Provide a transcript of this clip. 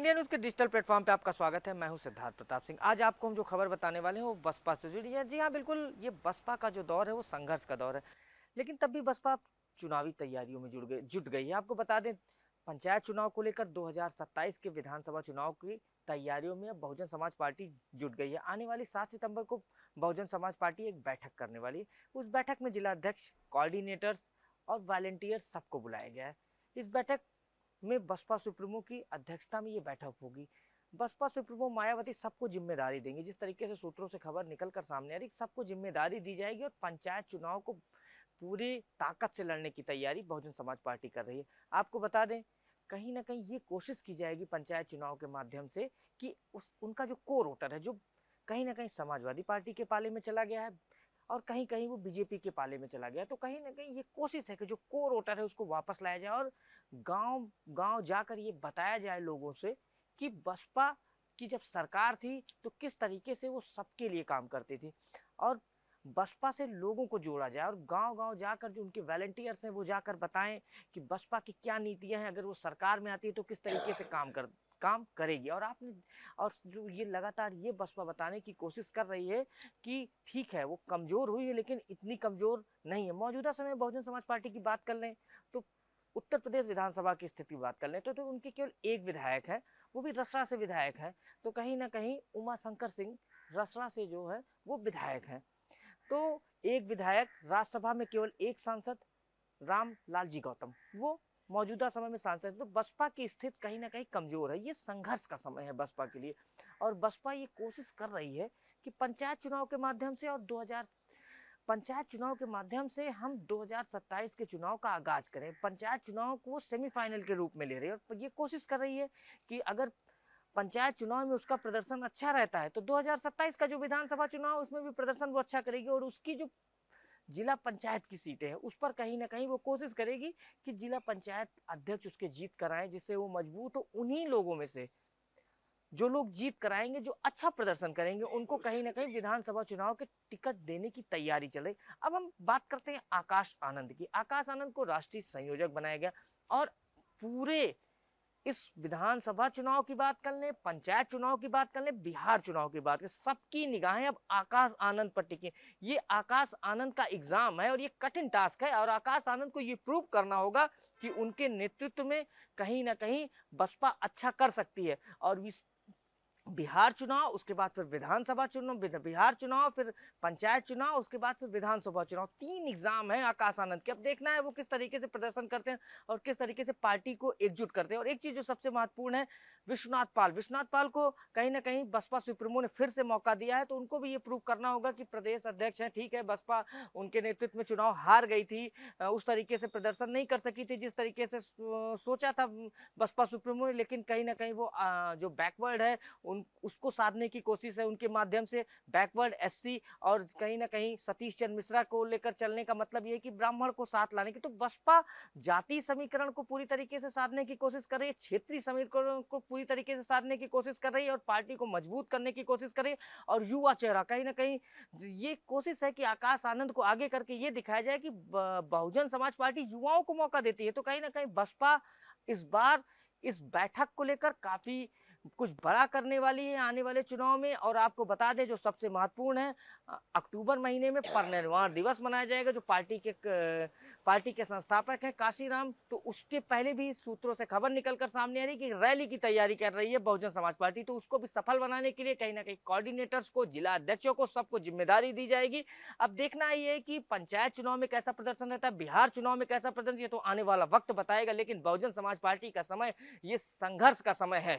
India news के digital platform पे आपका स्वागत है। मैं हूं सिद्धार्थ प्रताप सिंह। आज आपको हम जो खबर बताने वाले हैं वो बसपा से जुड़ी है। जी हाँ, बिल्कुल, ये बसपा का जो दौर है वो संघर्ष का दौर है। लेकिन तब भी बसपा चुनावी तैयारियों में जुट गई है। आपको बता दें, पंचायत चुनाव को लेकर 2027 के विधानसभा चुनाव की तैयारियों में अब बहुजन समाज पार्टी जुट गई है। आने वाली 7 सितंबर को बहुजन समाज पार्टी एक बैठक करने वाली है। उस बैठक में जिला अध्यक्ष, कोऑर्डिनेटर्स और वॉलंटियर सबको बुलाया गया है। इस बैठक में बसपा सुप्रीमो की अध्यक्षता में ये बैठक होगी। बसपा सुप्रीमो मायावती सबको जिम्मेदारी देंगी। जिस तरीके से सूत्रों से खबर निकल कर सामने आ रही, सबको जिम्मेदारी दी जाएगी और पंचायत चुनाव को पूरी ताकत से लड़ने की तैयारी बहुजन समाज पार्टी कर रही है। आपको बता दें, कहीं ना कहीं ये कोशिश की जाएगी पंचायत चुनाव के माध्यम से कि उनका जो कोर वोटर है, जो कहीं ना कहीं समाजवादी पार्टी के पाले में चला गया है और कहीं कहीं वो बीजेपी के पाले में चला गया, तो कहीं ना कहीं ये कोशिश है कि जो कोर वोटर है उसको वापस लाया जाए और गांव गांव जाकर ये बताया जाए लोगों से कि बसपा की जब सरकार थी तो किस तरीके से वो सबके लिए काम करती थी, और बसपा से लोगों को जोड़ा जाए और गांव गांव जाकर जो उनके वॉलंटियर्स हैं वो जाकर बताएं कि बसपा की क्या नीतियां हैं, अगर वो सरकार में आती है तो किस तरीके से काम करेगी। और जो ये लगातार ये बसपा बताने की कोशिश कर रही है कि ठीक है वो कमजोर हुई है लेकिन इतनी कमजोर नहीं है। मौजूदा समय बहुजन समाज पार्टी की बात कर लें तो उत्तर प्रदेश विधानसभा की स्थिति की बात कर लें तो उनके केवल एक विधायक है, वो भी रसरा से विधायक है। तो कहीं ना कहीं उमा शंकर सिंह रसरा से जो है वो विधायक हैं। तो एक विधायक, राज्यसभा में केवल एक सांसद राम लाल जी गौतम, वो मौजूदा समय में सांसद हैं। तो बसपा की स्थिति कहीं ना कहीं कमजोर है। ये संघर्ष का समय है बसपा के लिए और बसपा ये कोशिश कर रही है कि पंचायत चुनाव के माध्यम से और 2000 पंचायत चुनाव के माध्यम से हम 2027 के चुनाव का आगाज करें। पंचायत चुनाव को सेमीफाइनल के रूप में ले रही है और ये कोशिश कर रही है कि अगर पंचायत चुनाव में उसका प्रदर्शन अच्छा रहता है तो 2027 का जो विधानसभा चुनाव उसमें भी प्रदर्शन वो अच्छा करेगी और उसकी जो जिला पंचायत की सीटें हैं उस पर कहीं ना कहीं वो कोशिश करेगी कि जिला पंचायत अध्यक्ष उसके जीत कराएं, जिससे वो मजबूत हो। उन्हीं लोगों में से जो लोग जीत कराएंगे, जो अच्छा प्रदर्शन करेंगे, उनको कहीं ना कहीं विधानसभा चुनाव के टिकट देने की तैयारी चल रही। अब हम बात करते हैं आकाश आनंद की। आकाश आनंद को राष्ट्रीय संयोजक बनाया गया और पूरे इस विधानसभा चुनाव की बात कर लें, पंचायत चुनाव की बात कर लें, बिहार चुनाव की बात करें, सबकी निगाहें अब आकाश आनंद पर टिकी। ये आकाश आनंद का एग्जाम है और ये कठिन टास्क है और आकाश आनंद को ये प्रूव करना होगा कि उनके नेतृत्व में कहीं ना कहीं बसपा अच्छा कर सकती है। और इस बिहार चुनाव, उसके बाद फिर विधानसभा चुनाव, बिहार चुनाव, फिर पंचायत चुनाव, उसके बाद फिर विधानसभा चुनाव, 3 एग्जाम है आकाश आनंद के। अब देखना है वो किस तरीके से प्रदर्शन करते हैं और किस तरीके से पार्टी को एकजुट करते हैं। और एक चीज जो सबसे महत्वपूर्ण है, विश्वनाथ पाल को कहीं ना कहीं बसपा सुप्रीमो ने फिर से मौका दिया है, तो उनको भी ये प्रूव करना होगा कि प्रदेश अध्यक्ष हैं। ठीक है, बसपा उनके नेतृत्व में चुनाव हार गई थी, उस तरीके से प्रदर्शन नहीं कर सकी थी जिस तरीके से सोचा था बसपा सुप्रीमो ने, लेकिन कहीं ना कहीं वो जो बैकवर्ड है उसको साधने की कोशिश है। उनके माध्यम से बैकवर्ड एससी और कहीं ना कहीं सतीश चंद्र मिश्रा को लेकर चलने का मतलब ये कि ब्राह्मण को साथ लाने की। तो बसपा जाति समीकरण को पूरी तरीके से साधने की कोशिश कर रही है, क्षेत्रीय समीकरण को पूरी तरीके से साधने की कोशिश कर रही है और पार्टी को मजबूत करने की कोशिश कर रही है। और युवा चेहरा कहीं ना कहीं ये कोशिश है कि आकाश आनंद को आगे करके ये दिखाया जाए कि बहुजन समाज पार्टी युवाओं को मौका देती है। तो कहीं ना कहीं बसपा इस बार इस बैठक को लेकर काफी कुछ बड़ा करने वाली है आने वाले चुनाव में। और आपको बता दें जो सबसे महत्वपूर्ण है, अक्टूबर महीने में परिनिर्वाण दिवस मनाया जाएगा, जो पार्टी के संस्थापक हैं काशीराम। तो उसके पहले भी सूत्रों से खबर निकलकर सामने आ रही कि रैली की तैयारी कर रही है बहुजन समाज पार्टी। तो उसको भी सफल बनाने के लिए कहीं ना कहीं कोऑर्डिनेटर्स को, जिला अध्यक्षों को, सबको जिम्मेदारी दी जाएगी। अब देखना ये है कि पंचायत चुनाव में कैसा प्रदर्शन रहता है, बिहार चुनाव में कैसा प्रदर्शन, ये तो आने वाला वक्त बताएगा। लेकिन बहुजन समाज पार्टी का समय ये संघर्ष का समय है।